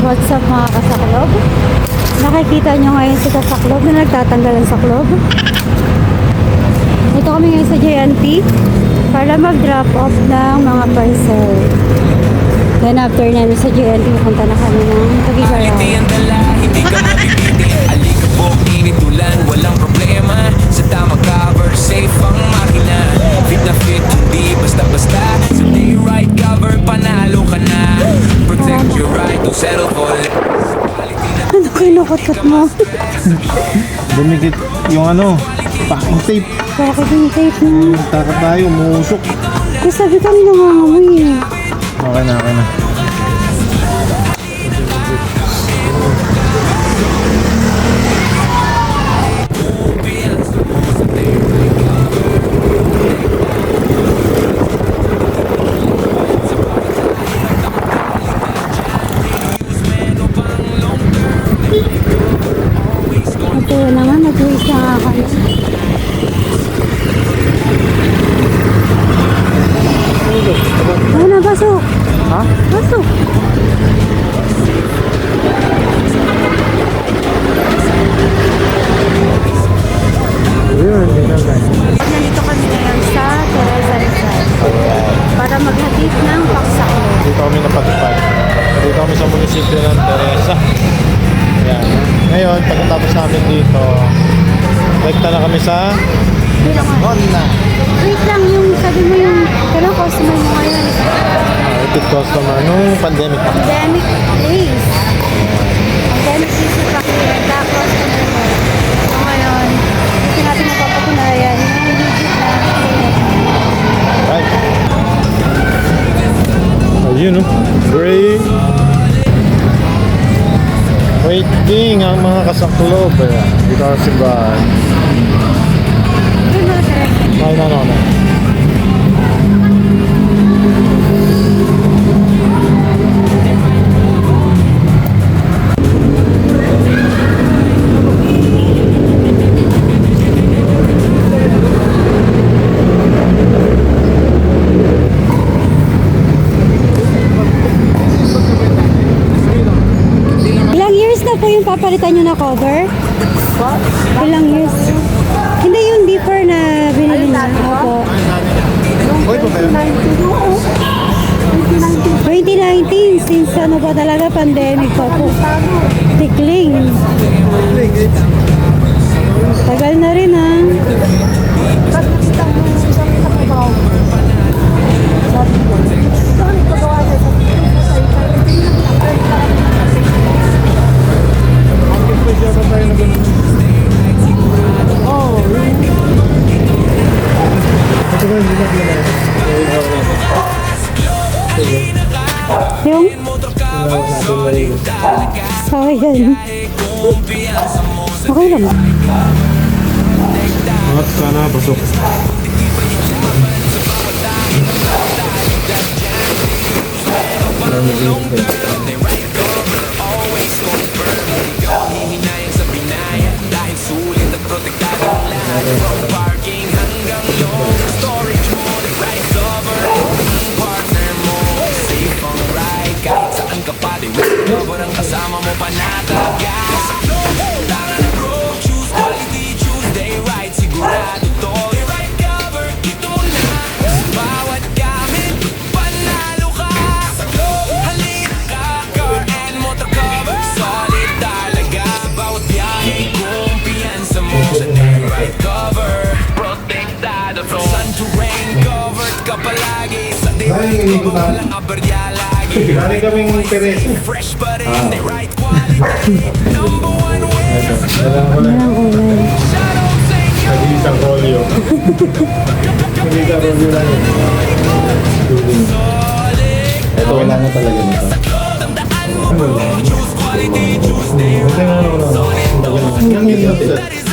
What's up mga kasaklob? Nakikita nyo ngayon si kasaklob na nagtatanggal ng saklob. Ito kami ngayon sa JNT para mag-drop off ng mga parcel. Then after namin sa JNT, pupunta na kami ng Tagigaraw. Hindi ka mabibitin, alikabok, init ulan, walang problema. Sa tamang cover, safe ang makina. Fit na fit, hindi basta-basta. Sa day right cover, panalo ka na. Protect your right to settle for less. Ano kinukot-kot mo? Dumikit yung packing tape. Bakit yung tape mo? Takot tayo, umuusok. Kasi sabi kami nangangamoy eh. Okay na, okay na. Ito naman, nag-waste na nga kami. Ano na, pasok? Ha? Pasok. Ayun, dito tayo. Nandito kami ngayon sa Teresa Rizal para maghatid ng paksaklo. Dito kami napatupad. Dito kami sa munisipyo ng Teresa. Ayan. Ngayon, pagkatapos namin dito, rekta na kami sa Honda. Wait lang, yung sabi mo yung kailang customer mo ngayon. Repeat customer nung pandemic. Pandemic days. Pandemic days yung pakita. Tapos customer mo. So ngayon, hindi natin mapapatunayan yung legit na Right. Ayun, no? Gray. Waiting ang mga kasaklob. Dito kasi ba? yung mga direct. No. Ilang years na po yung papalitan nyo na cover? Ilang years? Hindi yung before na binili na. Opo. Hoy, pa ba yun? 2019, since ano pa talaga, pandemic pa po. Tikling. Tagal na rin ha. Yung? Sayang. Okay lang. At sana pasok. Ang kasama mo panataga sa club. Tara na bro, choose quality, choose day right. Sigurado to, right cover, dito mo na. Bawat gamit, panalo ka sa club. Halika ka, car and motor cover. Solid talaga, bawat biyahe, kumpiyansa mo sa day right cover. Protektado from sun to rain, covered ka palagi. Sa day right cover, walang aberya lagi. Galing kaming Teresa. Fresh but in the right quality. Number one winner. Walang kulay. Nag-iisang rolyo. Nag-iisang rolyo lang yun. Ito, kailangan talaga nito. Choose quality, choose day right. Ito nga,